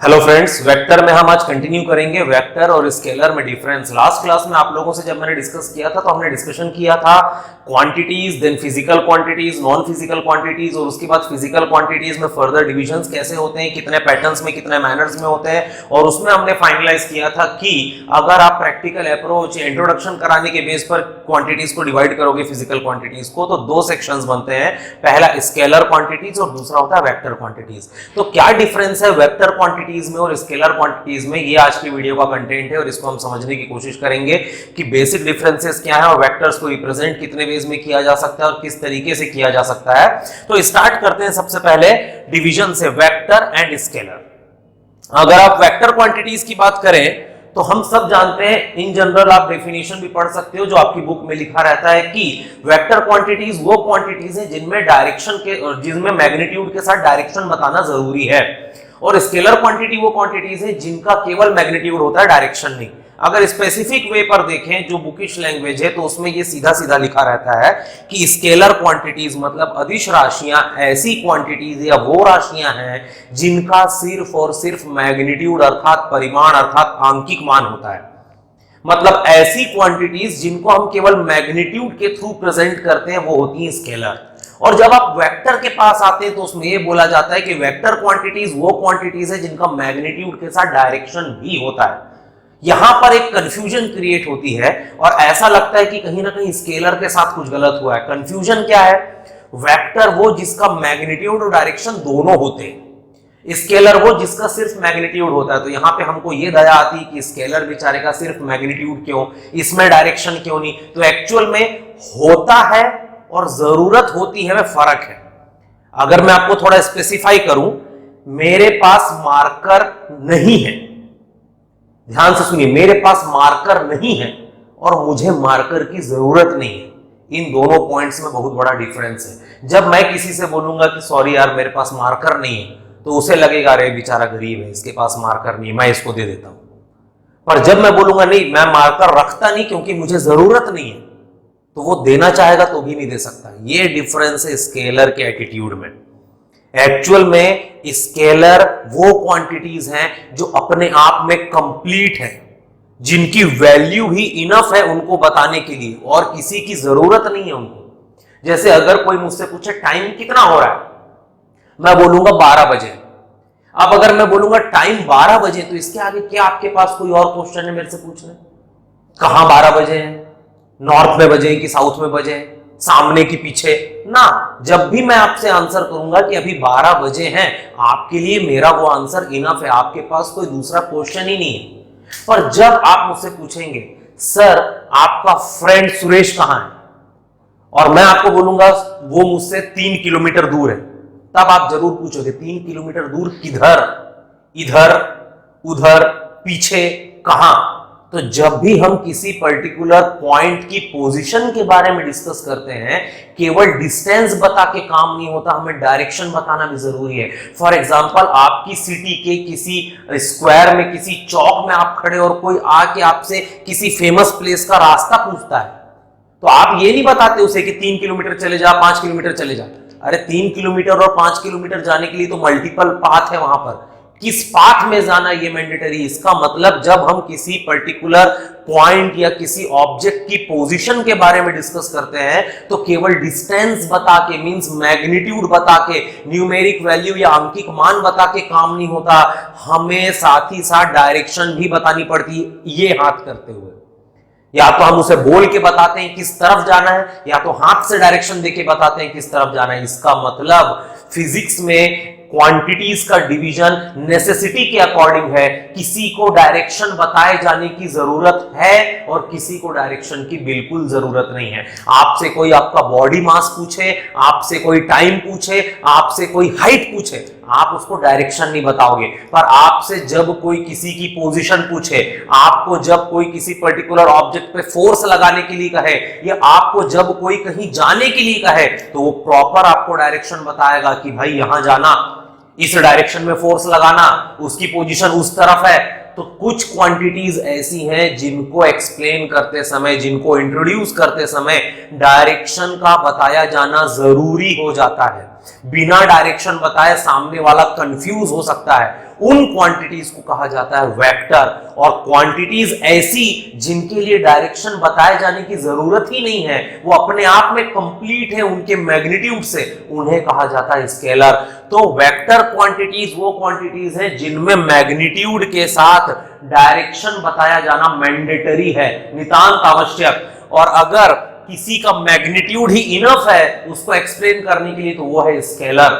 Hello friends, vector में हम आज कंटिन्यू करेंगे वेक्टर और स्केलर में डिफरेंस। लास्ट क्लास में आप लोगों से जब मैंने डिस्कस किया था तो हमने डिस्कशन किया था quantities, then physical quantities, non physical quantities और उसके बाद फिजिकल क्वांटिटीज में फर्दर डिविजन्स कैसे होते हैं, कितने पैटर्न्स में, कितने मैनर्स में होते हैं। और उसमें हमने फाइनलाइज किया था कि अगर आप प्रैक्टिकल अप्रोच इंट्रोडक्शन कराने के बेस पर क्वांटिटीज को डिवाइड करोगे फिजिकल क्वांटिटीज को, तो दो सेक्शंस बनते हैं। पहला स्केलर क्वांटिटीज और दूसरा होता है वेक्टर क्वांटिटीज। तो क्या डिफरेंस है वेक्टर क्वांटिटीज में और स्केलर क्वांटिटीज में, ये आज की वीडियो का कंटेंट है और इसको हम समझने की कोशिश करेंगे कि बेसिक डिफरेंसेस क्या है और वेक्टर्स को रिप्रेजेंट कितने वेज में किया जा सकता है और किस तरीके से किया जा सकता है। तो स्टार्ट करते हैं सबसे पहले डिवीजन से, वेक्टर एंड स्केलर। अगर आप वेक्टर क्वांटिटीज की बात करें तो हम सब जानते हैं, इन जनरल आप डेफिनेशन भी पढ़ सकते हो जो आपकी बुक में लिखा रहता है कि वेक्टर क्वांटिटीज वो क्वांटिटीज हैं जिनमें डायरेक्शन के, जिनमें मैग्नीट्यूड के साथ डायरेक्शन बताना जरूरी है। और स्केलर क्वांटिटी वो क्वांटिटीज है जिनका केवल मैग्नीट्यूड होता है, डायरेक्शन नहीं। अगर स्पेसिफिक वे पर देखें जो बुकिश लैंग्वेज है तो उसमें ये सीधा सीधा लिखा रहता है कि स्केलर क्वांटिटीज मतलब अदिश राशियां ऐसी क्वांटिटीज या वो राशियां हैं जिनका सिर्फ और सिर्फ मैग्नीट्यूड अर्थात परिमाण अर्थात आंकिक मान होता है। मतलब ऐसी क्वांटिटीज जिनको हम केवल मैग्नीट्यूड के थ्रू प्रेजेंट करते हैं वो होती है स्केलर। और जब आप वेक्टर के पास आते हैं तो उसमें यह बोला जाता है कि वेक्टर क्वांटिटीज वो क्वांटिटीज है जिनका मैग्नीट्यूड के साथ डायरेक्शन भी होता है। यहां पर एक कंफ्यूजन क्रिएट होती है और ऐसा लगता है कि कहीं ना कहीं स्केलर के साथ कुछ गलत हुआ है। कंफ्यूजन क्या है? वेक्टर वो जिसका मैग्नीट्यूड और डायरेक्शन दोनों होते हैं, स्केलर वो जिसका सिर्फ मैग्नीट्यूड होता है। तो यहां पे हमको ये दया आती है कि स्केलर बेचारे का सिर्फ मैग्नीट्यूड क्यों, इसमें डायरेक्शन क्यों नहीं। तो एक्चुअल में होता है और जरूरत होती है में फर्क है। अगर मैं आपको थोड़ा स्पेसिफाई करूं, मेरे पास मार्कर नहीं है, ध्यान से सुनिए, मेरे पास मार्कर नहीं है और मुझे मार्कर की जरूरत नहीं है। इन दोनों पॉइंट्स में बहुत बड़ा डिफरेंस है। जब मैं किसी से बोलूंगा कि सॉरी यार मेरे पास मार्कर नहीं है, तो उसे लगेगा अरे बेचारा गरीब है, इसके पास मार्कर नहीं है, मैं इसको दे देता हूं। पर जब मैं बोलूंगा नहीं मैं मार्कर रखता नहीं क्योंकि मुझे जरूरत नहीं है, तो वो देना चाहेगा तो भी नहीं दे सकता। ये डिफरेंस है स्केलर के एटीट्यूड में। एक्चुअल में स्केलर वो क्वांटिटीज हैं जो अपने आप में कंप्लीट है, जिनकी वैल्यू ही इनफ है उनको बताने के लिए और किसी की जरूरत नहीं है उनको। जैसे अगर कोई मुझसे पूछे टाइम कितना हो रहा है, मैं बोलूंगा 12 बजे। अब अगर मैं बोलूंगा टाइम 12 बजे, तो इसके आगे क्या आपके पास कोई और क्वेश्चन है मेरे से पूछने? कहां 12 बजे हैं? नॉर्थ में बजे कि साउथ में बजे, सामने की पीछे ना। जब भी मैं आपसे आंसर करूंगा कि अभी 12 बजे हैं, आपके लिए मेरा वो आंसर इनफ है, आपके पास कोई दूसरा क्वेश्चन ही नहीं है। पर जब आप मुझसे पूछेंगे सर आपका फ्रेंड सुरेश कहां है, और मैं आपको बोलूंगा वो मुझसे 3 किलोमीटर दूर है, तब आप जरूर पूछोगे 3 किलोमीटर दूर किधर? इधर, उधर, पीछे, कहां? तो जब भी हम किसी पर्टिकुलर पॉइंट की पोजीशन के बारे में डिस्कस करते हैं, केवल डिस्टेंस बता के काम नहीं होता, हमें डायरेक्शन बताना भी जरूरी है। फॉर एग्जांपल, आपकी सिटी के किसी स्क्वायर में, किसी चौक में आप खड़े और कोई आके आपसे किसी फेमस प्लेस का रास्ता पूछता है, तो आप ये नहीं बताते उसे कि 3 किलोमीटर चले जा, 5 किलोमीटर चले जा। अरे 3 किलोमीटर और 5 किलोमीटर जाने के लिए तो मल्टीपल पाथ है, वहां पर किस पाथ में जाना ये मैंडेटरी। इसका मतलब जब हम किसी पर्टिकुलर पॉइंट या किसी ऑब्जेक्ट की पोजीशन के बारे में डिस्कस करते हैं तो केवल डिस्टेंस बता के, मींस मैग्नीट्यूड बता के, न्यूमेरिक वैल्यू या अंकिक मान बता के काम नहीं होता, हमें साथ ही साथ डायरेक्शन भी बतानी पड़ती है, ये हाथ करते हुए। या तो हम उसे बोल के बताते हैं किस तरफ जाना है, या तो हाथ से डायरेक्शन देके बताते हैं किस तरफ जाना है। इसका मतलब फिजिक्स में क्वांटिटीज का डिवीजन नेसेसिटी के अकॉर्डिंग है। किसी को डायरेक्शन बताए जाने की जरूरत है और किसी को डायरेक्शन की बिल्कुल जरूरत नहीं है। आपसे कोई आपका बॉडी मास पूछे, आपसे कोई टाइम पूछे, आपसे कोई हाइट पूछे, आप उसको डायरेक्शन नहीं बताओगे। पर आपसे जब कोई किसी की पोजीशन पूछे, आपको जब कोई किसी पर्टिकुलर ऑब्जेक्ट पे फोर्स लगाने के लिए कहे, या आपको जब कोई कहीं जाने के लिए कहे, तो वो प्रॉपर आपको डायरेक्शन बताएगा कि भाई यहां जाना, इस डायरेक्शन में फोर्स लगाना, उसकी पोजीशन उस तरफ है। तो कुछ क्वांटिटीज ऐसी हैं जिनको एक्सप्लेन करते समय, जिनको इंट्रोड्यूस करते समय डायरेक्शन का बताया जाना जरूरी हो जाता है। बिना डायरेक्शन बताए सामने वाला कंफ्यूज हो सकता है। उन क्वांटिटीज को कहा जाता है वेक्टर। और क्वांटिटीज ऐसी जिनके लिए डायरेक्शन बताए जाने की जरूरत ही नहीं है, वो अपने आप में कंप्लीट है उनके मैग्नीट्यूड से, उन्हें कहा जाता है स्केलर। तो वेक्टर क्वांटिटीज वो क्वांटिटीज हैं जिनमें मैग्नीट्यूड के साथ डायरेक्शन बताया जाना मैंडेटरी है, नितांत आवश्यक। और अगर किसी का मैग्नीट्यूड ही इनफ है उसको एक्सप्लेन करने के लिए तो वो है स्केलर।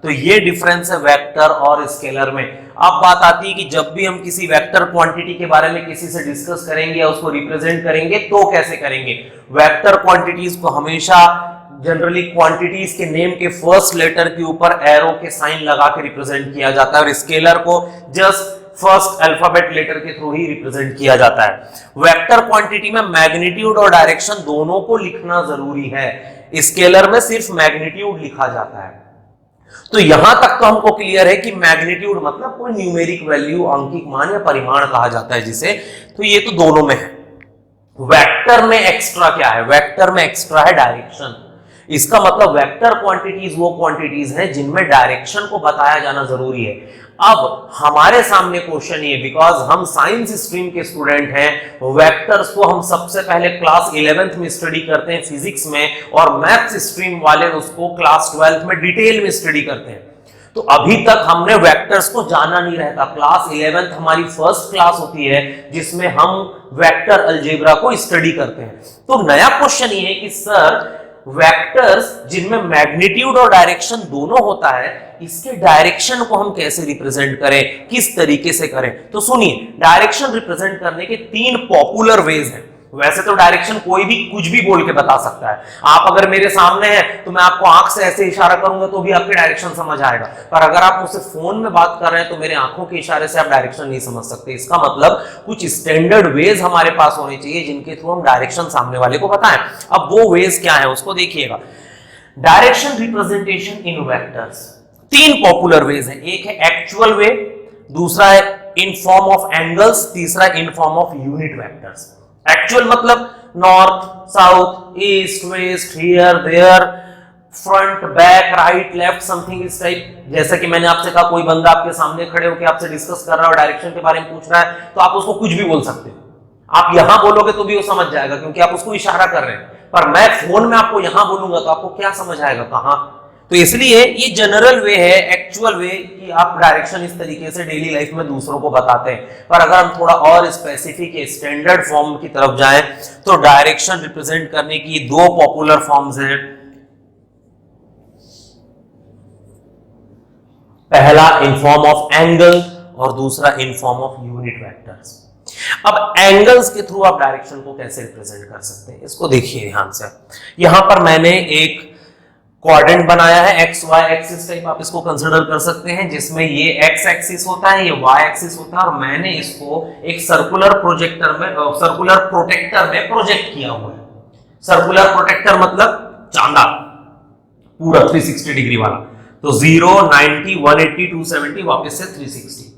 तो ये डिफरेंस है वेक्टर और स्केलर में। अब बात आती है कि जब भी हम किसी वेक्टर क्वांटिटी के बारे में किसी से डिस्कस करेंगे या उसको रिप्रेजेंट करेंगे तो कैसे करेंगे। वेक्टर क्वांटिटीज को हमेशा जनरली क्वांटिटीज के नेम के फर्स्ट लेटर के ऊपर एरो के साइन लगा के रिप्रेजेंट किया जाता है और स्केलर को जस्ट फर्स्ट अल्फाबेट लेटर के थ्रू ही रिप्रेजेंट किया जाता है। वेक्टर क्वांटिटी में मैग्नीट्यूड और डायरेक्शन दोनों को लिखना जरूरी है, स्केलर में सिर्फ मैग्नीट्यूड लिखा जाता है। तो यहां तक तो हमको क्लियर है कि मैग्नीट्यूड मतलब कोई न्यूमेरिक वैल्यू, अंकिक मान या परिमाण कहा जाता है जिसे, तो ये तो दोनों में है। वेक्टर में एक्स्ट्रा क्या है? वेक्टर में एक्स्ट्रा है डायरेक्शन। इसका मतलब वेक्टर क्वांटिटीज वो क्वांटिटीज हैं जिनमें डायरेक्शन को बताया जाना जरूरी है। अब हमारे सामने क्वेश्चन ये, बिकॉज हम साइंस स्ट्रीम के स्टूडेंट हैं, वेक्टर्स को हम सबसे पहले क्लास 11th में स्टडी करते हैं फिजिक्स में, और मैथ्स स्ट्रीम वाले उसको क्लास 12th में डिटेल में स्टडी करते हैं। तो अभी तक हमने वेक्टर्स को जाना नहीं रहता। क्लास 11th हमारी फर्स्ट क्लास होती है जिसमें हम वेक्टर अलजेब्रा को स्टडी करते हैं। तो नया क्वेश्चन ये है कि सर वेक्टर्स जिनमें मैग्नीट्यूड और डायरेक्शन दोनों होता है, इसके डायरेक्शन को हम कैसे रिप्रेजेंट करें, किस तरीके से करें। तो सुनिए, डायरेक्शन रिप्रेजेंट करने के 3 पॉपुलर वेज हैं। वैसे तो डायरेक्शन कोई भी कुछ भी बोल के बता सकता है। आप अगर मेरे सामने हैं तो मैं आपको आंख से ऐसे इशारा करूंगा तो भी आपके डायरेक्शन समझ आएगा, पर अगर आप मुझसे फोन में बात कर रहे हैं तो मेरे आंखों के इशारे से आप डायरेक्शन नहीं समझ सकते। इसका मतलब कुछ स्टैंडर्ड वेज हमारे पास होने चाहिए जिनके थ्रू हम डायरेक्शन सामने वाले को बताएं। अब वो वेज क्या है उसको देखिएगा। Direction representation in vectors 3 popular ways है। एक है एक्चुअल वे, दूसरा है इन फॉर्म ऑफ एंगल्स, तीसरा in form of unit vectors. Actual मतलब north, south, east, west, here, there, front, back, right, left, something इस टाइप। जैसा कि मैंने आपसे कहा, कोई बंदा आपके सामने खड़े होकर आपसे डिस्कस कर रहा है और डायरेक्शन के बारे में पूछ रहा है तो आप उसको कुछ भी बोल सकते हो। आप यहां बोलोगे तो भी वो समझ जाएगा क्योंकि आप उसको इशारा कर रहे हैं, पर मैं फोन में आपको यहां बोलूंगा तो आपको क्या समझ आएगा, कहां। तो इसलिए ये जनरल वे है, एक्चुअल वे, कि आप डायरेक्शन इस तरीके से डेली लाइफ में दूसरों को बताते हैं। पर अगर हम थोड़ा और स्पेसिफिक स्टैंडर्ड फॉर्म की तरफ जाएं तो डायरेक्शन रिप्रेजेंट करने की 2 पॉपुलर फॉर्म्स हैं। पहला इन फॉर्म ऑफ एंगल और दूसरा इन फॉर्म ऑफ यूनिट वेक्टर्स। अब एंगल्स के थ्रू आप डायरेक्शन को कैसे रिप्रेजेंट कर सकते हैं इसको देखिए ध्यान से। यहां पर मैंने एक क्वाड्रेंट बनाया है, एक्स वाई एक्सिस टाइप आप इसको कंसीडर कर सकते हैं, जिसमें ये एक्स एक्सिस होता है, ये वाई एक्सिस होता है, और मैंने इसको एक सर्कुलर प्रोटेक्टर में प्रोजेक्ट किया हुआ है। सर्कुलर प्रोटेक्टर मतलब चांदा, पूरा 360 डिग्री वाला। तो 0, 90, 180, 270, वापस से 360।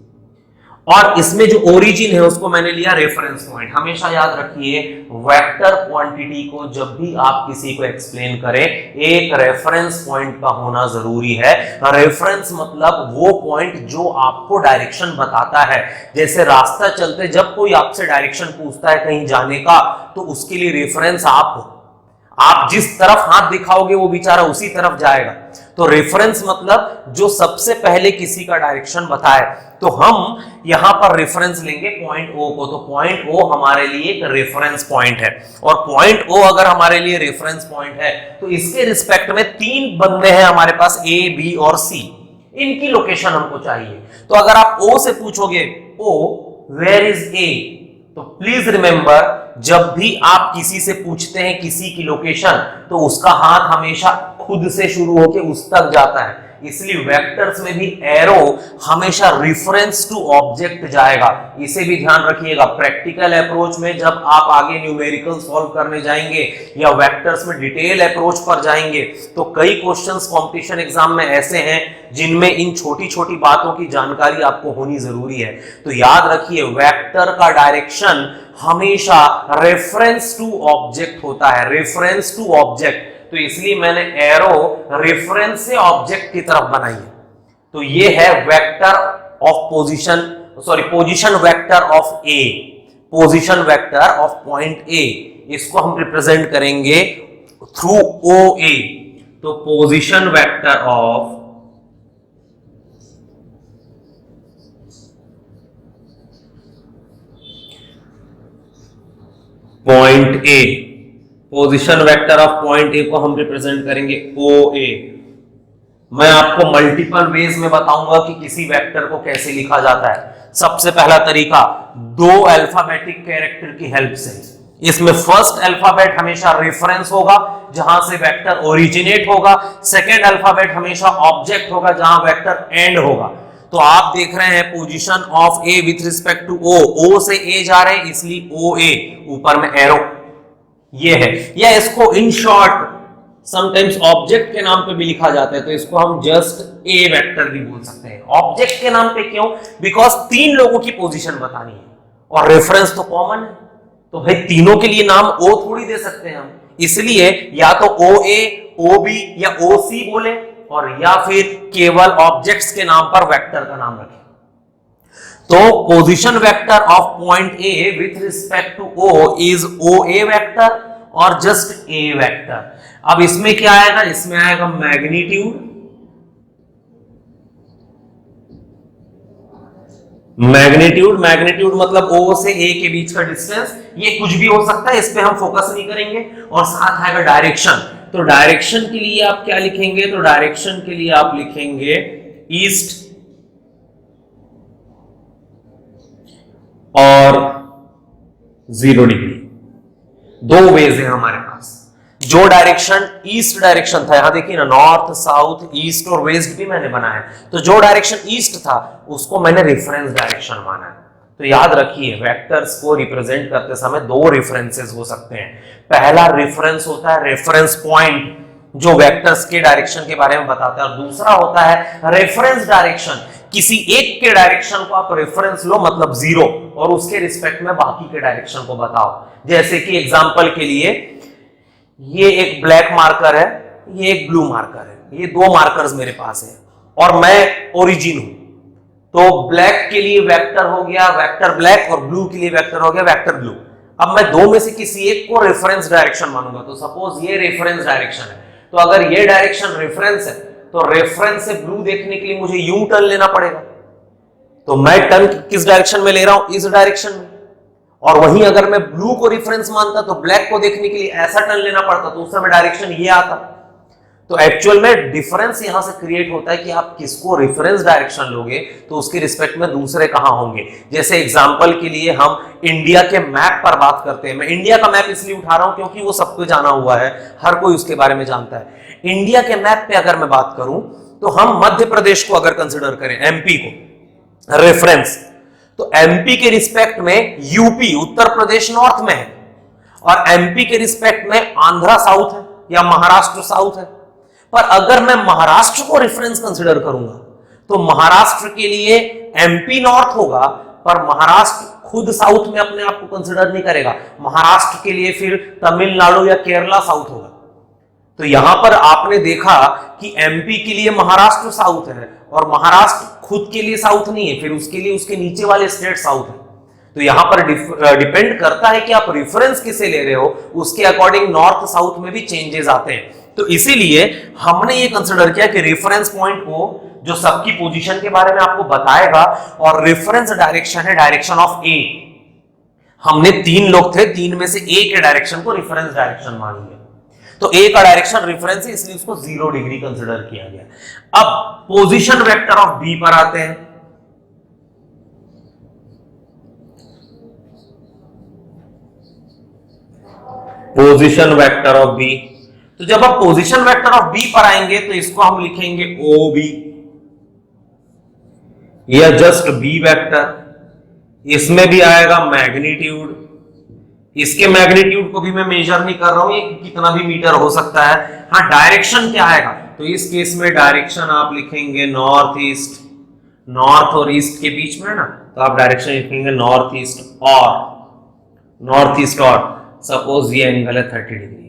और इसमें जो ओरिजिन है उसको मैंने लिया रेफरेंस पॉइंट। हमेशा याद रखिए, वेक्टर क्वांटिटी को जब भी आप किसी को एक्सप्लेन करें, एक रेफरेंस पॉइंट का होना जरूरी है। रेफरेंस मतलब वो पॉइंट जो आपको डायरेक्शन बताता है। जैसे रास्ता चलते जब कोई आपसे डायरेक्शन पूछता है कहीं जाने का, तो उसके लिए रेफरेंस आप जिस तरफ हाथ दिखाओगे वो बेचारा उसी तरफ जाएगा। तो रेफरेंस मतलब जो सबसे पहले किसी का डायरेक्शन बताए। तो हम यहां पर रेफरेंस लेंगे पॉइंट ओ को। तो पॉइंट ओ हमारे लिए एक रेफरेंस पॉइंट है, और पॉइंट ओ अगर हमारे लिए रेफरेंस पॉइंट है तो इसके रिस्पेक्ट में 3 बंदे हैं हमारे पास, ए, बी और सी। इनकी लोकेशन हमको चाहिए। तो अगर आप ओ से पूछोगे, ओ वेयर इज ए, तो प्लीज रिमेंबर, जब भी आप किसी से पूछते हैं किसी की लोकेशन, तो उसका हाथ हमेशा खुद से शुरू होकर उस तक जाता है। इसलिए वेक्टर्स में भी एरो हमेशा रेफरेंस टू ऑब्जेक्ट जाएगा। इसे भी ध्यान रखिएगा। प्रैक्टिकल अप्रोच में जब आप आगे न्यूमेरिकल सॉल्व करने जाएंगे या वेक्टर्स में डिटेल अप्रोच पर जाएंगे, तो कई क्वेश्चंस कंपटीशन एग्जाम में ऐसे हैं जिनमें इन छोटी छोटी बातों की जानकारी आपको होनी जरूरी है। तो याद रखिए, वेक्टर का डायरेक्शन हमेशा रेफरेंस टू ऑब्जेक्ट होता है, रेफरेंस टू ऑब्जेक्ट। तो इसलिए मैंने एरो रेफरेंस से ऑब्जेक्ट की तरफ बनाई है। तो ये है vector of position vector of A, position vector of point ए, इसको हम रिप्रेजेंट करेंगे थ्रू ओ ए। तो position vector of point A, position vector of point ए को हम रिप्रेजेंट करेंगे ओ ए। मैं आपको मल्टीपल वेज में बताऊंगा कि किसी वेक्टर को कैसे लिखा जाता है। सबसे पहला तरीका दो अल्फाबेटिक कैरेक्टर की हेल्प से। इसमें फर्स्ट अल्फाबेट हमेशा रेफरेंस होगा जहां से वेक्टर ओरिजिनेट होगा, सेकेंड अल्फाबेट हमेशा ऑब्जेक्ट होगा जहां वेक्टर एंड होगा। तो आप देख रहे हैं position of A with respect to O, O से ए जा रहे हैं इसलिए ओ ए, ऊपर में एरो ये है। या इसको इन शॉर्ट समटाइम्स ऑब्जेक्ट के नाम पे भी लिखा जाता है, तो इसको हम जस्ट ए वेक्टर भी बोल सकते हैं। ऑब्जेक्ट के नाम पे क्यों? बिकॉज तीन लोगों की पोजीशन बतानी है और रेफरेंस तो कॉमन है, तो भाई तीनों के लिए नाम ओ थोड़ी दे सकते हैं हम, इसलिए या तो ओ ए, ओ बी या ओ सी बोले, और या फिर केवल ऑब्जेक्ट्स के नाम पर वेक्टर का नाम रखें। तो position vector of point A with respect to O is O A vector और जस्ट ए वेक्टर। अब इसमें क्या आएगा? इसमें आएगा मैग्नीट्यूड, मैग्नीट्यूड मतलब ओ से ए के बीच का डिस्टेंस, ये कुछ भी हो सकता है, इस पे हम फोकस नहीं करेंगे। और साथ आएगा डायरेक्शन। तो डायरेक्शन के लिए आप क्या लिखेंगे? तो डायरेक्शन के लिए आप लिखेंगे ईस्ट और 0 डिग्री। दो वेज है हमारे पास। जो डायरेक्शन ईस्ट डायरेक्शन था, यहां देखिए ना, नॉर्थ साउथ ईस्ट और वेस्ट भी मैंने बनाया है। तो जो डायरेक्शन ईस्ट था उसको मैंने रेफरेंस डायरेक्शन माना है। तो याद रखिए वेक्टर्स को रिप्रेजेंट करते समय दो रेफरेंसेस हो सकते हैं। पहला रेफरेंस होता है रेफरेंस पॉइंट जो वेक्टर्स के डायरेक्शन के बारे में बताता है, और दूसरा होता है रेफरेंस डायरेक्शन। किसी एक के डायरेक्शन को आप रेफरेंस लो मतलब 0 और उसके रिस्पेक्ट में बाकी के डायरेक्शन को बताओ। जैसे कि एग्जांपल के लिए ये एक ब्लैक मार्कर है, ये एक ब्लू मार्कर है, ये दो मार्कर्स मेरे पास है और मैं ओरिजिन हूं। तो ब्लैक के लिए वेक्टर हो गया वेक्टर ब्लैक और ब्लू के लिए वेक्टर हो गया वेक्टर ब्लू। अब मैं दो में से किसी एक को रेफरेंस डायरेक्शन मानूंगा। तो सपोज ये रेफरेंस डायरेक्शन है, तो अगर ये डायरेक्शन रेफरेंस है तो रेफरेंस से ब्लू देखने के लिए मुझे यू टर्न लेना पड़ेगा। तो मैं टर्न किस डायरेक्शन में ले रहा हूं? इस डायरेक्शन में। और वहीं अगर मैं ब्लू को रेफरेंस मानता तो ब्लैक को देखने के लिए ऐसा टर्न लेना पड़ता, तो उस समय डायरेक्शन ये आता। तो एक्चुअल में डिफरेंस यहां से क्रिएट होता है कि आप किसको रेफरेंस डायरेक्शन लोगे तो उसके रिस्पेक्ट में दूसरे कहां होंगे। जैसे एग्जांपल के लिए हम इंडिया के मैप पर बात करते हैं। मैं इंडिया का मैप इसलिए उठा रहा हूं क्योंकि वो सबको जाना हुआ है, हर कोई उसके बारे में जानता है। इंडिया के मैप पे अगर मैं बात करूं तो हम मध्य प्रदेश को अगर कंसिडर करें, एमपी को रेफरेंस, तो एमपी के रिस्पेक्ट में यूपी उत्तर प्रदेश नॉर्थ में है और एमपी के रिस्पेक्ट में आंध्रा साउथ है या महाराष्ट्र साउथ है। पर अगर मैं महाराष्ट्र को रेफरेंस कंसिडर करूंगा तो महाराष्ट्र के लिए एमपी नॉर्थ होगा, पर महाराष्ट्र खुद साउथ में अपने आप को कंसिडर नहीं करेगा। महाराष्ट्र के लिए फिर तमिलनाडु या केरला साउथ होगा। तो यहां पर आपने देखा कि एमपी के लिए महाराष्ट्र साउथ है और महाराष्ट्र खुद के लिए साउथ नहीं है, फिर उसके लिए उसके नीचे वाले स्टेट साउथ है। तो यहां पर डिपेंड करता है कि आप रेफरेंस किसे ले रहे हो, उसके अकॉर्डिंग नॉर्थ साउथ में भी चेंजेस आते हैं। तो इसीलिए हमने ये कंसिडर किया कि रेफरेंस पॉइंट को जो सबकी पोजीशन के बारे में आपको बताएगा, और रेफरेंस डायरेक्शन है डायरेक्शन ऑफ ए। हमने तीन लोग थे, तीन में से ए के डायरेक्शन को रेफरेंस डायरेक्शन मान लिया। तो ए का डायरेक्शन रेफरेंस है इसलिए उसको 0 डिग्री कंसिडर किया गया। अब पोजीशन वेक्टर ऑफ बी पर आते हैं। पोजीशन वेक्टर ऑफ बी, तो जब आप पोजीशन वेक्टर ऑफ बी पर आएंगे तो इसको हम लिखेंगे ओ बी या जस्ट बी वेक्टर। इसमें भी आएगा मैग्नीट्यूड, इसके मैग्नीट्यूड को भी मैं मेजर नहीं कर रहा हूं, ये कितना भी मीटर हो सकता है। हाँ, डायरेक्शन क्या आएगा? तो इस केस में डायरेक्शन आप लिखेंगे नॉर्थ ईस्ट, नॉर्थ और ईस्ट के बीच में है ना, तो आप डायरेक्शन लिखेंगे नॉर्थ ईस्ट और सपोज ये एंगल है 30 डिग्री।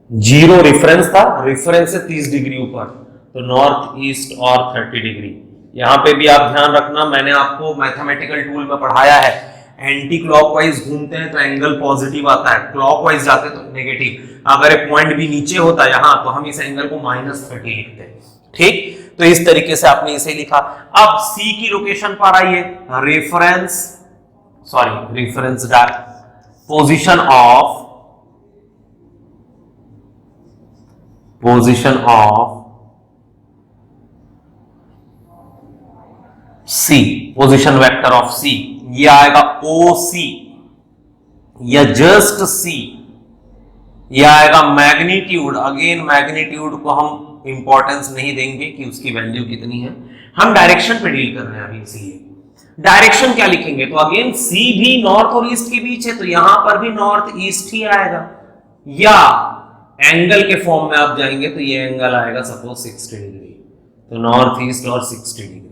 0 रेफरेंस था, रेफरेंस से 30 डिग्री ऊपर, तो नॉर्थ ईस्ट और 30 डिग्री यहां पे भी आप ध्यान रखना, मैंने आपको मैथमेटिकल टूल में पढ़ाया है, एंटी क्लॉकवाइज घूमते हैं तो एंगल पॉजिटिव आता है, क्लॉकवाइज जाते तो नेगेटिव। अगर एक पॉइंट भी नीचे होता है यहां तो हम इस एंगल को -30 लिखते हैं। ठीक, तो इस तरीके से आपने इसे लिखा। अब सी की लोकेशन पर आइए, reference position of C, position vector of C, ये आएगा ओ सी या जस्ट सी, ये आएगा मैग्नीट्यूड। अगेन मैग्नीट्यूड को हम इंपॉर्टेंस नहीं देंगे कि उसकी वैल्यू कितनी है, हम डायरेक्शन पे डील कर रहे हैं अभी, इसलिए डायरेक्शन क्या लिखेंगे, तो अगेन सी भी नॉर्थ और ईस्ट के बीच है तो यहां पर भी नॉर्थ ईस्ट ही आएगा, या एंगल के फॉर्म में आप जाएंगे तो ये एंगल आएगा सपोज 60 डिग्री, तो नॉर्थ ईस्ट और 60 डिग्री।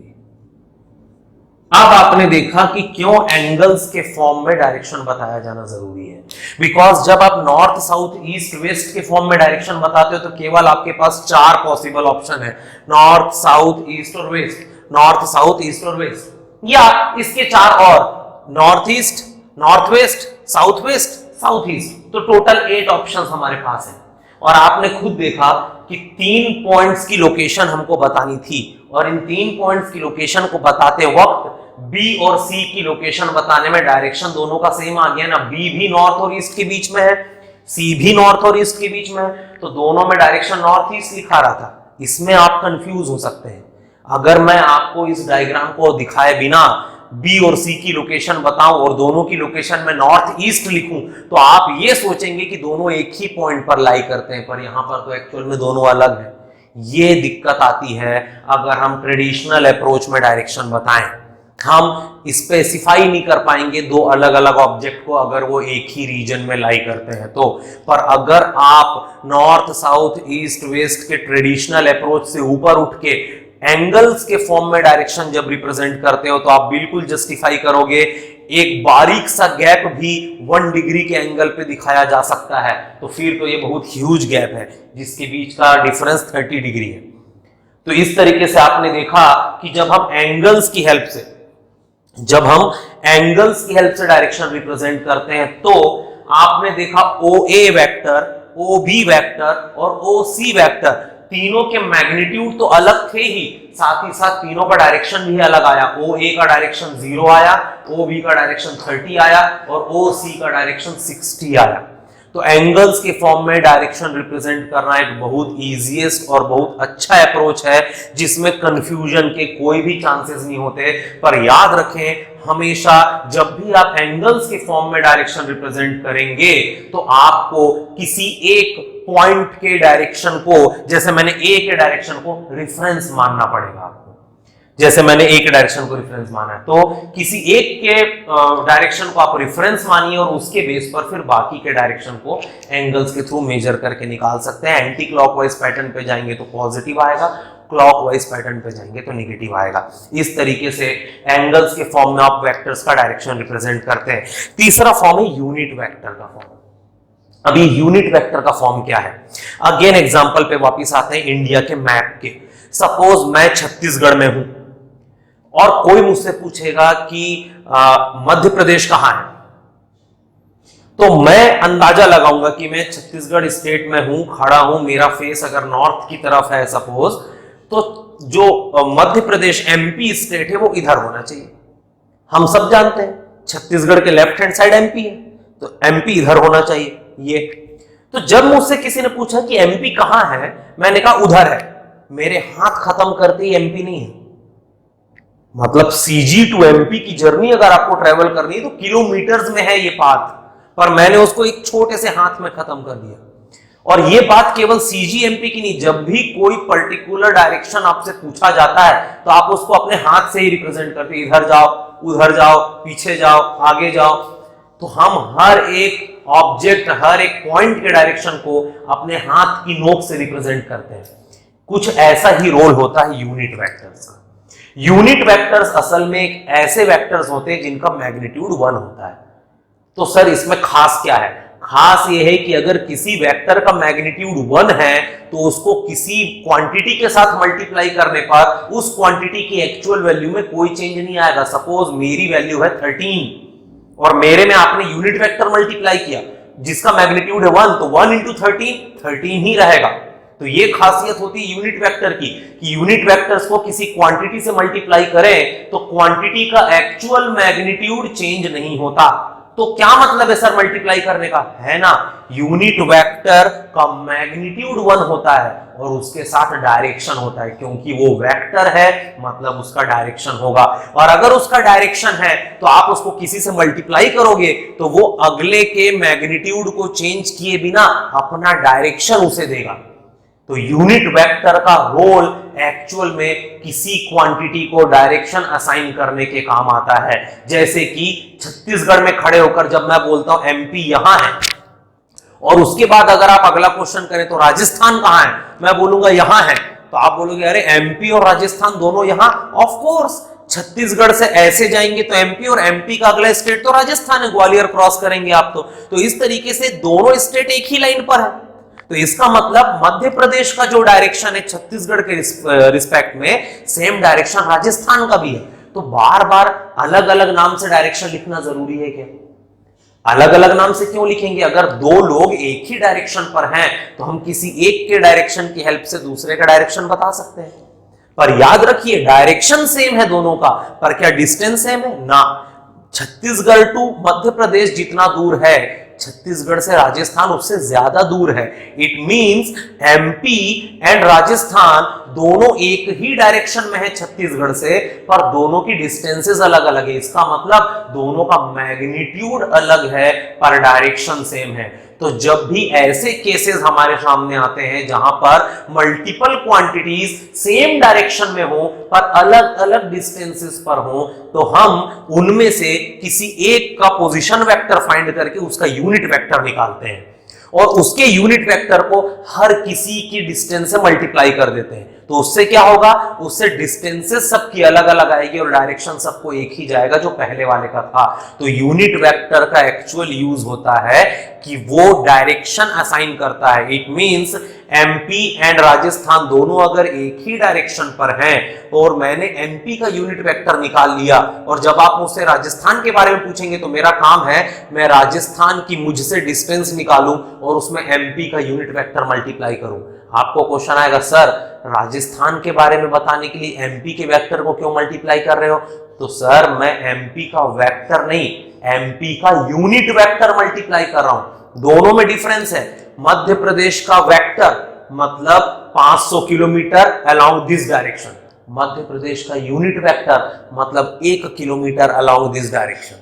अब आपने देखा कि क्यों एंगल्स के फॉर्म में डायरेक्शन बताया जाना जरूरी है, बिकॉज जब आप नॉर्थ साउथ ईस्ट वेस्ट के फॉर्म में डायरेक्शन बताते हो तो केवल आपके पास 4 पॉसिबल ऑप्शन है, नॉर्थ साउथ ईस्ट और वेस्ट, नॉर्थ साउथ ईस्ट और वेस्ट, या इसके 4 और, north east, north west, south west, south east, तो टोटल 8 ऑप्शंस हमारे पास हैं। और आपने खुद देखा कि 3 पॉइंट्स की लोकेशन हमको बतानी थी, और इन 3 पॉइंट्स की लोकेशन को बताते वक्त बी और सी की लोकेशन बताने में डायरेक्शन दोनों का सेम आ गया ना, बी भी नॉर्थ और ईस्ट के बीच में है, सी भी नॉर्थ और ईस्ट के बीच में है, तो दोनों में डायरेक्शन नॉर्थ ईस्ट लिखा रहा था। इसमें आप कंफ्यूज हो सकते हैं, अगर मैं आपको इस डायग्राम को दिखाए बिना बी और सी की लोकेशन बताऊं और दोनों की लोकेशन में नॉर्थ ईस्ट लिखूं तो आप ये सोचेंगे कि दोनों एक ही पॉइंट पर लाई करते हैं, पर यहां पर तो एक्चुअल में दोनों अलग है। ये दिक्कत आती है अगर हम ट्रेडिशनल अप्रोच में डायरेक्शन बताएं, हम स्पेसिफाई नहीं कर पाएंगे 2 अलग अलग ऑब्जेक्ट को अगर वो एक ही रीजन में लाई करते हैं तो। पर अगर आप नॉर्थ साउथ ईस्ट वेस्ट के ट्रेडिशनल अप्रोच से ऊपर उठ के एंगल्स के फॉर्म में डायरेक्शन जब रिप्रेजेंट करते हो तो आप बिल्कुल जस्टिफाई करोगे, एक बारीक सा गैप भी 1 डिग्री के एंगल पे दिखाया जा सकता है, तो फिर तो ये बहुत ह्यूज गैप है जिसके बीच का डिफरेंस 30 डिग्री है। तो इस तरीके से आपने देखा कि जब हम एंगल्स की हेल्प से डायरेक्शन रिप्रेजेंट करते हैं तो आपने देखा OA वेक्टर, OB वेक्टर और OC वेक्टर, तीनों के मैग्नीट्यूड तो अलग थे ही, साथ ही साथ तीनों का डायरेक्शन भी अलग आया। OA का डायरेक्शन 0 आया, OB का डायरेक्शन 30 आया और OC का डायरेक्शन 60 आया। तो एंगल्स के फॉर्म में डायरेक्शन रिप्रेजेंट करना एक बहुत इजीएस्ट और बहुत अच्छा अप्रोच है जिसमें कंफ्यूजन के कोई भी चांसेस नहीं होते। पर याद रखें, हमेशा जब भी आप एंगल्स के फॉर्म में डायरेक्शन रिप्रेजेंट करेंगे तो आपको किसी एक पॉइंट के डायरेक्शन को, जैसे मैंने ए के डायरेक्शन को रेफरेंस मानना पड़ेगा आपको, जैसे मैंने ए के डायरेक्शन को रेफरेंस माना है, तो किसी एक के डायरेक्शन को आप रेफरेंस मानिए और उसके बेस पर फिर बाकी के डायरेक्शन को एंगल्स के थ्रू मेजर करके निकाल सकते हैं। एंटी क्लॉकवाइज पैटर्न पे जाएंगे तो पॉजिटिव आएगा, क्लॉकवाइज पैटर्न पे जाएंगे तो नेगेटिव आएगा। इस तरीके से एंगल्स के फॉर्म में आप वेक्टर्स का डायरेक्शन रिप्रेजेंट करते हैं। तीसरा फॉर्म है यूनिट वेक्टर का फॉर्म। अभी यूनिट वेक्टर का फॉर्म क्या है, अगेन एग्जांपल पे वापस आते हैं इंडिया के मैप के। सपोज मैं छत्तीसगढ़ में हूं और कोई मुझसे पूछेगा कि मध्य प्रदेश कहां है, तो मैं अंदाजा लगाऊंगा कि मैं छत्तीसगढ़ स्टेट में हूं, खड़ा हूं, मेरा फेस अगर नॉर्थ की तरफ है सपोज, तो जो मध्य प्रदेश MP स्टेट है वो इधर होना चाहिए। हम सब जानते हैं छत्तीसगढ़ के लेफ्ट हैंड साइड MP है, तो MP इधर होना चाहिए। ये तो जब मुझसे किसी ने पूछा कि MP कहां है, मैंने कहा उधर है, मेरे हाथ खत्म करते ही MP नहीं है। मतलब CG टू MP की जर्नी अगर आपको ट्रेवल करनी है तो किलोमीटर्स में है ये पाथ, पर मैंने उसको एक छोटे से हाथ में खत्म कर दिया। और ये बात केवल CG MP की नहीं, जब भी कोई पर्टिकुलर डायरेक्शन आपसे पूछा जाता है तो आप उसको अपने हाथ से ही रिप्रेजेंट करते हैं, इधर जाओ, उधर जाओ, पीछे जाओ, आगे जाओ। तो हम हर एक ऑब्जेक्ट, हर एक पॉइंट के डायरेक्शन को अपने हाथ की नोक से रिप्रेजेंट करते हैं। कुछ ऐसा ही रोल होता है यूनिट वेक्टर्स का। यूनिट वेक्टर्स असल में एक ऐसे वेक्टर्स होते हैं जिनका मैग्नीट्यूड 1 होता है। तो सर इसमें खास क्या है? खास ये है कि अगर किसी वेक्टर का मैग्नीट्यूड 1 है तो उसको किसी क्वांटिटी के साथ मल्टीप्लाई करने पर उस क्वांटिटी की एक्चुअल वैल्यू में कोई चेंज नहीं आएगा। सपोज मेरी वैल्यू है 13 और मेरे में आपने यूनिट वेक्टर मल्टीप्लाई किया जिसका मैग्नीट्यूड है 1, तो 1 इंटू 13 ही रहेगा। तो ये खासियत होती है यूनिट वेक्टर की कि यूनिट वेक्टर्स को किसी क्वांटिटी से मल्टीप्लाई करें तो क्वांटिटी का एक्चुअल मैग्नीट्यूड चेंज नहीं होता। तो क्या मतलब है सर मल्टीप्लाई करने का, है ना, यूनिट वेक्टर का मैग्नीट्यूड 1 होता है और उसके साथ डायरेक्शन होता है, क्योंकि वो वेक्टर है मतलब उसका डायरेक्शन होगा। और अगर उसका डायरेक्शन है तो आप उसको किसी से मल्टीप्लाई करोगे तो वो अगले के मैग्नीट्यूड को चेंज किए बिना अपना डायरेक्शन उसे देगा। तो यूनिट वेक्टर का रोल एक्चुअल में किसी क्वांटिटी को डायरेक्शन असाइन करने के काम आता है। जैसे कि छत्तीसगढ़ में खड़े होकर जब मैं बोलता हूं एमपी यहां है और उसके बाद अगर आप अगला क्वेश्चन करें तो राजस्थान कहां है, मैं बोलूंगा यहां है, तो आप बोलोगे अरे एमपी और राजस्थान दोनों यहां। ऑफ कोर्स छत्तीसगढ़ से ऐसे जाएंगे तो एमपी और एमपी का अगला स्टेट तो राजस्थान है, ग्वालियर क्रॉस करेंगे आप तो इस तरीके से दोनों स्टेट एक ही लाइन पर है। तो इसका मतलब मध्य प्रदेश का जो डायरेक्शन है छत्तीसगढ़ के रिस्पेक्ट में सेम डायरेक्शन राजस्थान का भी है। तो बार बार अलग अलग नाम से डायरेक्शन लिखना जरूरी है क्या? अलग अलग नाम से क्यों लिखेंगे? अगर दो लोग एक ही डायरेक्शन पर हैं तो हम किसी एक के डायरेक्शन की हेल्प से दूसरे का डायरेक्शन बता सकते हैं। पर याद रखिए डायरेक्शन सेम है दोनों का, पर क्या डिस्टेंस सेम है ना। छत्तीसगढ़ टू मध्य प्रदेश जितना दूर है छत्तीसगढ़ से राजस्थान उससे ज्यादा दूर है। It means MP and Rajasthan दोनों एक ही डायरेक्शन में है छत्तीसगढ़ से, पर दोनों की डिस्टेंसेस अलग अलग है। इसका मतलब दोनों का मैग्नीट्यूड अलग है पर डायरेक्शन सेम है। तो जब भी ऐसे केसेस हमारे सामने आते हैं जहां पर मल्टीपल क्वांटिटीज सेम डायरेक्शन में हो पर अलग अलग डिस्टेंसेस पर हो, तो हम उनमें से किसी एक का पोजीशन वेक्टर फाइंड करके उसका यूनिट वेक्टर निकालते हैं और उसके यूनिट वेक्टर को हर किसी की डिस्टेंस से मल्टीप्लाई कर देते हैं। तो उससे क्या होगा, उससे डिस्टेंसेस सबकी अलग अलग आएगी और डायरेक्शन सबको एक ही जाएगा जो पहले वाले का था। तो यूनिट वेक्टर का एक्चुअल यूज होता है कि वो डायरेक्शन असाइन करता है। It means MP and Rajasthan दोनों अगर एक ही डायरेक्शन पर हैं और मैंने एमपी का यूनिट वेक्टर निकाल लिया और जब आप मुझसे राजस्थान के बारे में पूछेंगे तो मेरा काम है मैं राजस्थान की मुझसे डिस्टेंस निकालूं और उसमें एमपी का यूनिट वेक्टर मल्टीप्लाई करूं। आपको क्वेश्चन आएगा सर राजस्थान के बारे में बताने के लिए एमपी के वेक्टर को क्यों मल्टीप्लाई कर रहे हो? तो सर मैं एमपी का वेक्टर नहीं एमपी का यूनिट वेक्टर मल्टीप्लाई कर रहा हूं। दोनों में डिफरेंस है। मध्य प्रदेश का वेक्टर मतलब 500 kilometre along this direction, Madhya Pradesh का यूनिट वेक्टर मतलब 1 किलोमीटर अलोंग दिस डायरेक्शन।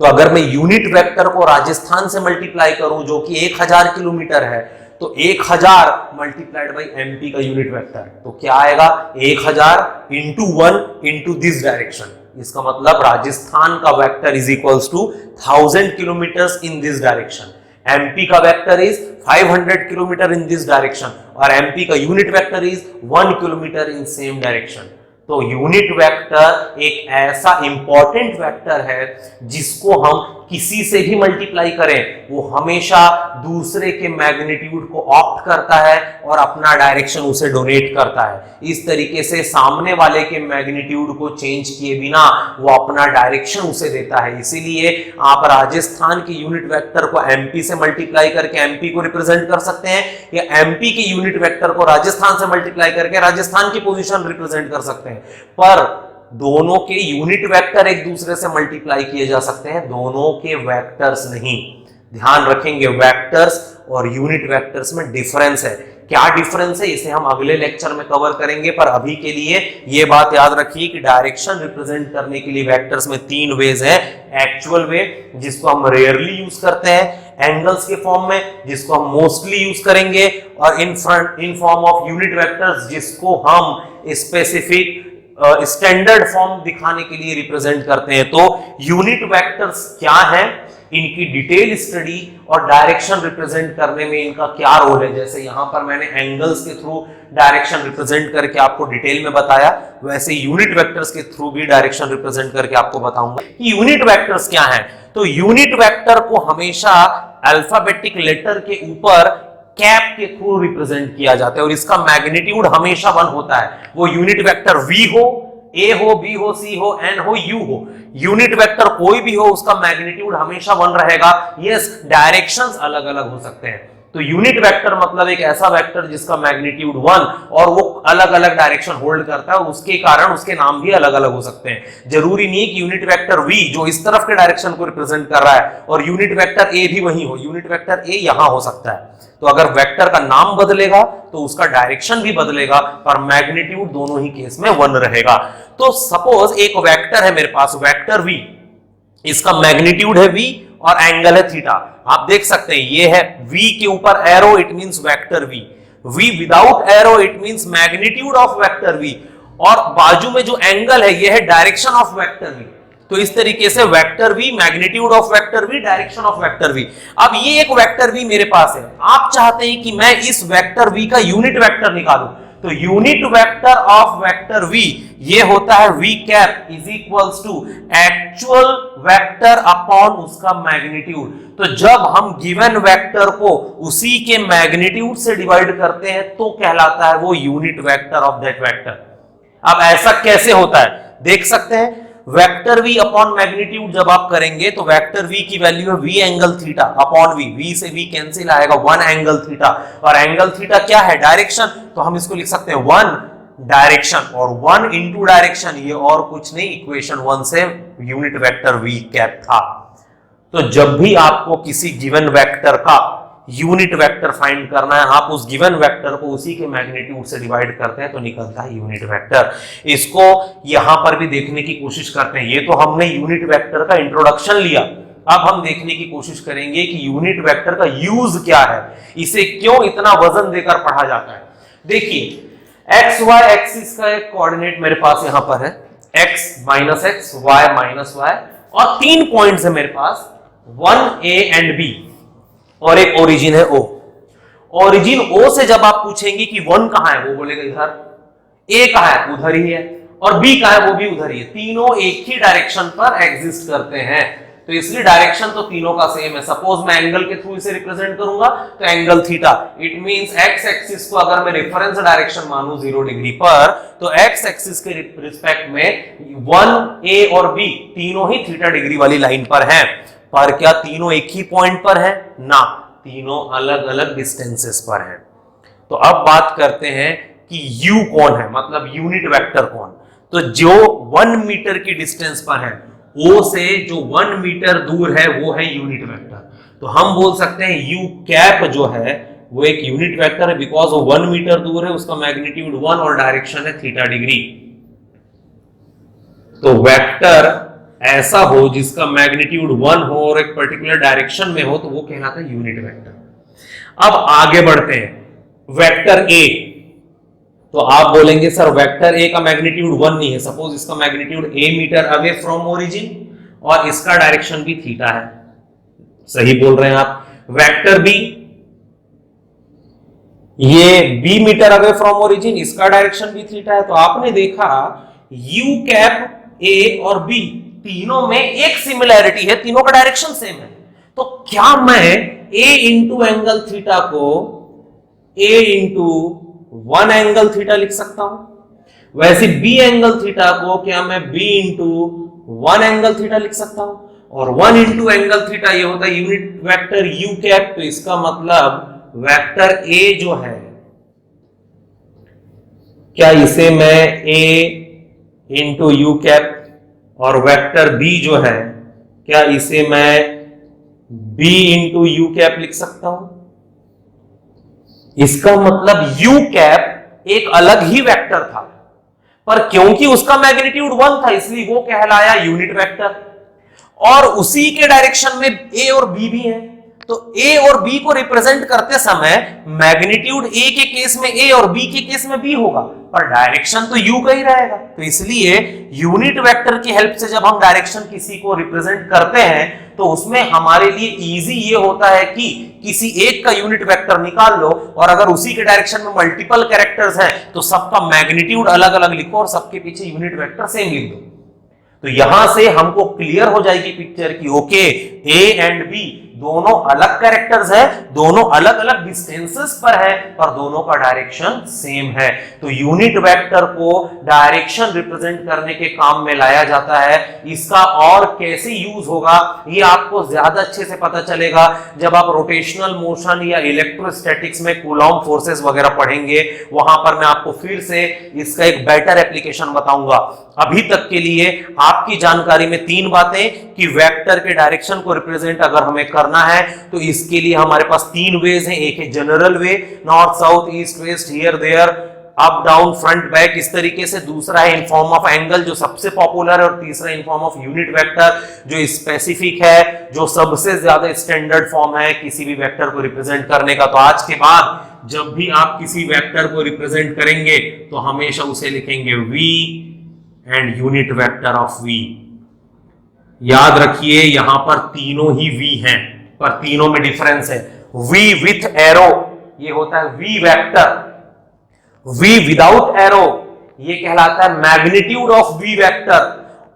तो अगर मैं यूनिट वेक्टर को राजस्थान से मल्टीप्लाई करूं जो कि 1000 किलोमीटर है तो 1000 मल्टीप्लाइड बाई एमपी का यूनिट वेक्टर, तो क्या आएगा 1000 इंटू 1 इंटू दिस डायरेक्शन। इसका मतलब राजस्थान का vector is equals to 1000 kilometers in this direction, MP का vector is 500 kilometer in this direction और एमपी का unit vector is 1 kilometer in same direction. तो यूनिट वेक्टर एक ऐसा इंपॉर्टेंट वेक्टर है जिसको हम किसी से भी मल्टीप्लाई करें वो हमेशा दूसरे के मैग्नीट्यूड को ऑप्ट करता है और अपना डायरेक्शन उसे डोनेट करता है। इस तरीके से सामने वाले के मैग्नीट्यूड को चेंज किए बिना वो अपना डायरेक्शन उसे देता है। इसीलिए आप राजस्थान के यूनिट वेक्टर को एमपी से मल्टीप्लाई करके एमपी को रिप्रेजेंट कर सकते हैं या एमपी के यूनिट वेक्टर को राजस्थान से मल्टीप्लाई करके राजस्थान की पोजीशन रिप्रेजेंट कर सकते हैं। पर दोनों के यूनिट वेक्टर एक दूसरे से मल्टीप्लाई किए जा सकते हैं, दोनों के वेक्टर्स नहीं। ध्यान रखेंगे वेक्टर्स और यूनिट वेक्टर्स में डिफरेंस है। क्या डिफरेंस है इसे हम अगले लेक्चर में कवर करेंगे, पर अभी के लिए ये बात याद रखिए कि डायरेक्शन रिप्रेजेंट करने के लिए वेक्टर्स में 3 वेज है। एक्चुअल वे जिसको हम रेयरली यूज करते हैं, एंगल्स के फॉर्म में जिसको हम मोस्टली यूज करेंगे, और इन फॉर्म ऑफ यूनिट वेक्टर्स जिसको हम स्पेसिफिक स्टैंडर्ड फॉर्म दिखाने के लिए रिप्रेजेंट करते हैं। तो यूनिट वेक्टर्स क्या है? इनकी डिटेल स्टडी और डायरेक्शन रिप्रेजेंट करने में इनका क्या रोल है। जैसे यहां पर मैंने एंगल्स के थ्रू डायरेक्शन रिप्रेजेंट करके आपको डिटेल में बताया, वैसे यूनिट वेक्टर्स के थ्रू भी डायरेक्शन रिप्रेजेंट करके आपको बताऊंगा कि यूनिट वेक्टर्स क्या हैं। तो यूनिट वेक्टर को हमेशा अल्फाबेटिक लेटर के ऊपर कैप के थ्रू रिप्रेजेंट किया जाता है और इसका मैग्नीट्यूड हमेशा 1 होता है। वो यूनिट वेक्टर v हो, a हो, b हो, c हो, n हो, u हो, यूनिट वेक्टर कोई भी हो उसका मैग्नीट्यूड हमेशा 1 रहेगा। यस, डायरेक्शंस अलग अलग हो सकते हैं। तो यूनिट वेक्टर मतलब एक ऐसा वेक्टर जिसका मैग्नीट्यूड 1 और वो अलग अलग डायरेक्शन होल्ड करता है, उसके कारण उसके नाम भी अलग अलग हो सकते हैं। जरूरी नहीं कि यूनिट वेक्टर v जो इस तरफ के डायरेक्शन को रिप्रेजेंट कर रहा है और यूनिट वेक्टर a भी वही हो, यूनिट वेक्टर a यहां हो सकता है। तो अगर वेक्टर का नाम बदलेगा तो उसका डायरेक्शन भी बदलेगा, पर मैग्नीट्यूड दोनों ही केस में 1 रहेगा। तो सपोज एक वेक्टर है मेरे पास, वेक्टर v, इसका मैग्नीट्यूड है v और एंगल है थीटा। आप देख सकते हैं ये है v के ऊपर arrow, it means vector v, v without arrow it means magnitude of vector v, और बाजू में जो एंगल है ये है डायरेक्शन ऑफ वेक्टर v। तो इस तरीके से vector v, magnitude of vector v, direction of vector v। अब ये एक वेक्टर v मेरे पास है, आप चाहते हैं कि मैं इस वेक्टर v का यूनिट वेक्टर निकालूं, तो unit vector of vector v ये होता है v cap is equals to actual vector upon उसका मैग्नीट्यूड। तो जब हम गिवन वेक्टर को उसी के मैग्नीट्यूड से डिवाइड करते हैं तो कहलाता है वो unit vector of that vector. अब ऐसा कैसे होता है देख सकते हैं, वेक्टर v अपॉन मैग्नीट्यूड जब आप करेंगे तो वेक्टर v की वैल्यू है v angle theta upon v से v कैंसिल आएगा 1 एंगल थीटा, और एंगल थीटा क्या है, डायरेक्शन। तो हम इसको लिख सकते हैं 1 डायरेक्शन, और 1 इंटू डायरेक्शन ये और कुछ नहीं, इक्वेशन 1 से यूनिट वेक्टर v कैप था। तो जब भी आपको किसी गिवन वेक्टर का यूनिट वेक्टर फाइंड करना है, आप उस गिवन वेक्टर को उसी के मैग्नीट्यूड से डिवाइड करते हैं तो निकलता है यूनिट वेक्टर। इसको यहां पर भी देखने की कोशिश करते हैं। ये तो हमने यूनिट वेक्टर का इंट्रोडक्शन लिया, अब हम देखने की कोशिश करेंगे कि यूनिट वेक्टर का यूज क्या है, इसे क्यों इतना वजन देकर पढ़ा जाता है। देखिए एक्स वाई एक्सिस का एक कोऑर्डिनेट मेरे पास यहां पर है, x minus x, y minus y, और 3 पॉइंट्स है मेरे पास, 1 a एंड b, और एक ओरिजिन है O। ओरिजिन O से जब आप पूछेंगे कि 1 कहां है, वो बोलेगा इधर, A कहां है, उधर ही है, और B कहां है, वो भी उधर ही है। तीनों एक ही डायरेक्शन पर एग्जिस्ट करते हैं, तो इसलिए डायरेक्शन तो तीनों का सेम है। सपोज मैं एंगल के थ्रू इसे रिप्रेजेंट करूंगा तो angle theta, it means x axis को अगर मैं रेफरेंस डायरेक्शन मानूं 0 डिग्री पर, तो एक्स एक्सिस के रिस्पेक्ट में 1 A और B तीनों ही थीटा डिग्री वाली लाइन पर हैं। पर क्या तीनों एक ही पॉइंट पर है, ना, तीनों अलग अलग डिस्टेंसेस पर हैं। तो अब बात करते हैं कि u कौन है, मतलब यूनिट वेक्टर कौन। तो जो 1 मीटर की डिस्टेंस पर है, O से जो 1 मीटर दूर है वो है यूनिट वेक्टर। तो हम बोल सकते हैं u कैप जो है वो एक यूनिट वेक्टर है, बिकॉज वो 1 मीटर दूर है, उसका मैग्नीट्यूड 1 और डायरेक्शन है थीटा डिग्री। तो वेक्टर ऐसा हो जिसका मैग्नीट्यूड 1 हो और एक पर्टिकुलर डायरेक्शन में हो तो वो कहलाता है यूनिट वेक्टर। अब आगे बढ़ते हैं, वेक्टर A, तो आप बोलेंगे सर वेक्टर A का मैग्नीट्यूड 1 नहीं है, सपोज इसका magnitude a metre away from origin और इसका डायरेक्शन भी थीटा है, सही बोल रहे हैं आप। वेक्टर B, ये b metre away from origin, इसका डायरेक्शन भी थीटा है। तो आपने देखा u कैप A और B तीनों में एक सिमिलैरिटी है, तीनों का डायरेक्शन सेम है। तो क्या मैं a इंटू एंगल थीटा को a इंटू 1 एंगल थीटा लिख सकता हूं, वैसे b एंगल थीटा को क्या मैं b इंटू 1 एंगल थीटा लिख सकता हूं, और 1 इंटू एंगल थीटा ये होता है यूनिट वेक्टर u कैप। तो इसका मतलब वेक्टर a जो है, क्या इसे मैं a इंटू u कैप, और वेक्टर b जो है क्या इसे मैं b इंटू यू कैप लिख सकता हूं। इसका मतलब u कैप एक अलग ही वेक्टर था, पर क्योंकि उसका मैग्नीट्यूड 1 था इसलिए वो कहलाया यूनिट वेक्टर, और उसी के डायरेक्शन में a और b भी है। तो a और b को रिप्रेजेंट करते समय मैग्नीट्यूड a के केस में a और b के केस में b होगा, पर डायरेक्शन तो u का ही रहेगा। तो इसलिए यूनिट वेक्टर की हेल्प से जब हम डायरेक्शन किसी को रिप्रेजेंट करते हैं तो उसमें हमारे लिए इजी ये होता है कि किसी एक का यूनिट वेक्टर निकाल लो और अगर उसी के डायरेक्शन में मल्टीपल कैरेक्टर्स हैं तो सबका मैग्नीट्यूड अलग अलग लिखो और सबके पीछे यूनिट वेक्टर सेम लिख दो। तो यहां से हमको क्लियर हो जाएगी पिक्चर की ओके ए एंड बी दोनों अलग कैरेक्टर्स है, दोनों अलग अलग डिस्टेंसेस पर है, पर दोनों का डायरेक्शन सेम है। तो यूनिट वेक्टर को डायरेक्शन रिप्रेजेंट करने के काम में लाया जाता है। इसका और कैसे यूज होगा ये आपको ज्यादा अच्छे से पता चलेगा जब आप रोटेशनल मोशन या इलेक्ट्रोस्टैटिक्स में कूलॉम फोर्सेस वगैरह पढ़ेंगे, वहां पर मैं आपको फिर से इसका एक बेटर एप्लीकेशन बताऊंगा। अभी तक के लिए आपकी जानकारी में 3 बातें कि वेक्टर के डायरेक्शन को रिप्रेजेंट अगर हमें करना है तो इसके लिए हमारे पास 3 वेज हैं। एक है general way, north south east west here there, up down front back, इस तरीके से। दूसरा है इन फॉर्म ऑफ एंगल जो सबसे पॉपुलर है, और तीसरा in form of unit vector जो स्पेसिफिक है, जो सबसे ज्यादा स्टैंडर्ड फॉर्म है किसी भी वेक्टर को रिप्रेजेंट करने का। तो आज के बाद जब भी आप किसी वेक्टर को रिप्रेजेंट करेंगे तो हमेशा उसे लिखेंगे v and unit vector of v। याद रखिए यहां पर तीनों ही v हैं, पर तीनों में डिफरेंस है। v विथ एरो ये होता है v vector, v without arrow ये कहलाता है मैग्नीट्यूड ऑफ v वेक्टर,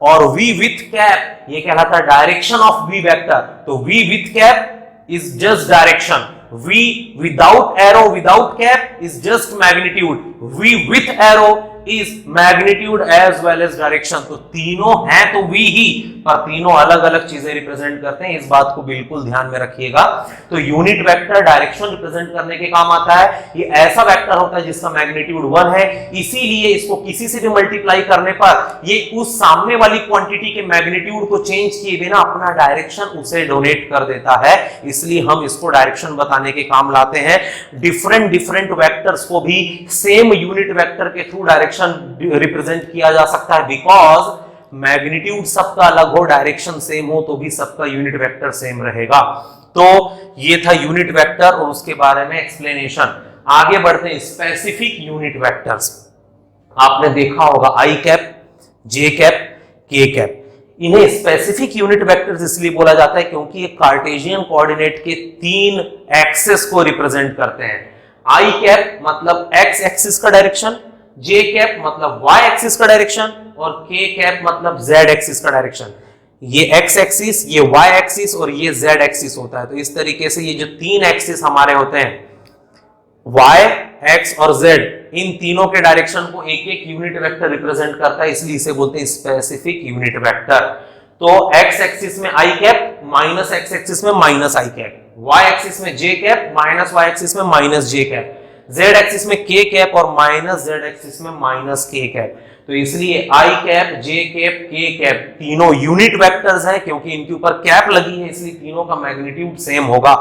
और v विथ कैप ये कहलाता है डायरेक्शन ऑफ v वेक्टर। तो v with cap is just direction, v without arrow without cap is just magnitude, v with arrow is magnitude as well as direction. तो तीनों हैं तो v ही, पर तीनों अलग अलग चीजें रिप्रेजेंट करते हैं, इस बात को बिल्कुल ध्यान में रखिएगा। तो यूनिट वेक्टर डायरेक्शन रिप्रेजेंट करने के काम आता है। ये ऐसा वेक्टर होता है जिसका मैग्नीट्यूड 1 है, इसीलिए इसको किसी से भी मल्टीप्लाई करने पर ये उस सामने वाली क्वांटिटी के मैग्नीट्यूड को चेंज किए बिना अपना डायरेक्शन उसे डोनेट कर देता है, इसलिए हम इसको डायरेक्शन बताने के काम लाते हैं। डिफरेंट वेक्टर्स को भी सेम यूनिट वेक्टर के थ्रू डायरेक्शन रिप्रेजेंट किया जा सकता है, बिकॉज मैग्नीट्यूड सबका अलग हो, डायरेक्शन सेम हो तो भी सबका यूनिट वेक्टर सेम रहेगा। तो ये था यूनिट वेक्टर और उसके बारे में एक्सप्लेनेशन। आगे बढ़ते हैं स्पेसिफिक यूनिट वेक्टर्स। आपने देखा होगा आई कैप, जे कैप, के कैप। इन्हें स्पेसिफिक यूनिट वेक्टर्स इसलिए बोला जाता है क्योंकि ये कार्टेशियन कोऑर्डिनेट के 3 एक्सिस को रिप्रेजेंट करते हैं। आई कैप मतलब एक्स एक्सिस का डायरेक्शन, जे कैप मतलब वाई एक्सिस का डायरेक्शन, और के कैप मतलब जेड एक्सिस का डायरेक्शन। ये एक्स एक्सिस, ये वाई एक्सिस और ये जेड एक्सिस होता है। तो इस तरीके से ये जो 3 एक्सिस हमारे होते हैं वाई, एक्स और जेड, इन तीनों के डायरेक्शन को एक एक यूनिट वेक्टर रिप्रेजेंट करता है, इसलिए इसे बोलते हैं स्पेसिफिक यूनिट वेक्टर। तो एक्स एक्सिस में आई कैप, माइनस एक्स एक्सिस में माइनस आई कैप, वाई एक्सिस में जे कैप, माइनस वाई एक्सिस में माइनस जे कैप, जेड एक्सिस में के कैप और माइनस जेड एक्सिस में माइनस के कैप। तो इसलिए आई कैप, जे कैप, के कैप तीनों यूनिट वेक्टर्स हैं, क्योंकि इनके ऊपर कैप लगी है इसलिए तीनों का मैग्नीट्यूड सेम होगा,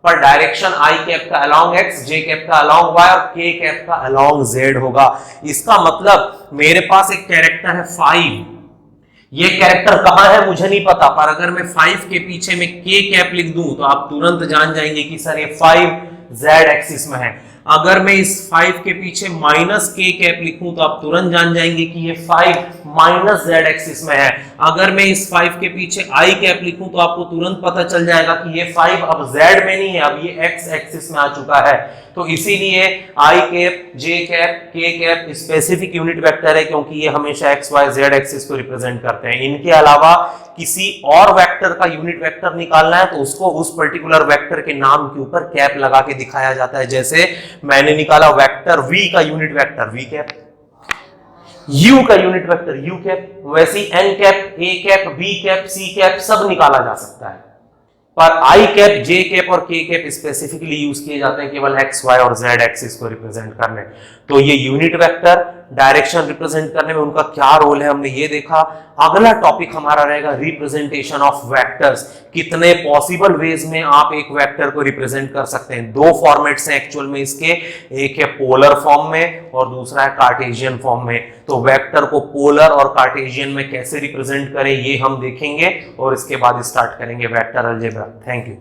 पर डायरेक्शन आई कैप का अलोंग एक्स, जे कैप का अलोंग वाई और के कैप का अलोंग जेड होगा। इसका मतलब मेरे पास एक कैरेक्टर है 5, ये कैरेक्टर कहां है मुझे नहीं पता, पर अगर मैं 5 के पीछे में के कैप लिख दूं तो आप तुरंत जान जाएंगे कि सर ये 5 जेड एक्सिस में है। अगर मैं इस 5 के पीछे माइनस के कैप लिखूं तो आप तुरंत जान जाएंगे कि ये 5 माइनस जेड एक्सिस में है। अगर मैं इस 5 के पीछे आई कैप लिखूं तो आपको तुरंत पता चल जाएगा कि ये 5 अब जेड में नहीं है, अब ये एक्स एक्सिस में आ चुका है। तो इसीलिए आई कैप, जे कैप, के कैप स्पेसिफिक यूनिट वेक्टर है, क्योंकि ये हमेशा एक्स वाई जेड एक्सिस को रिप्रेजेंट करते हैं। इनके अलावा किसी और वेक्टर का यूनिट वेक्टर निकालना है तो उसको उस पर्टिकुलर वेक्टर के नाम के ऊपर कैप लगा के दिखाया जाता है। जैसे मैंने निकाला वेक्टर v का unit vector v cap, u का यूनिट वेक्टर u कैप, वैसे ही n cap, a cap, b cap, c cap सब निकाला जा सकता है, पर आई कैप, जे कैप और के कैप स्पेसिफिकली यूज किए जाते हैं केवल एक्स, वाई और जेड एक्सिस को रिप्रेजेंट करने। तो ये यूनिट वेक्टर डायरेक्शन रिप्रेजेंट करने में उनका क्या रोल है हमने ये देखा। अगला टॉपिक हमारा रहेगा रिप्रेजेंटेशन ऑफ वेक्टर्स। कितने पॉसिबल वेज में आप एक वेक्टर को रिप्रेजेंट कर सकते हैं। 2 फॉर्मेट्स हैं एक्चुअल में इसके, एक है पोलर फॉर्म में और दूसरा है कार्टेशियन फॉर्म में। तो वेक्टर को पोलर और कार्टेशियन में कैसे रिप्रेजेंट करें ये हम देखेंगे और इसके बाद स्टार्ट करेंगे वेक्टर अलजेब्रा। Thank you.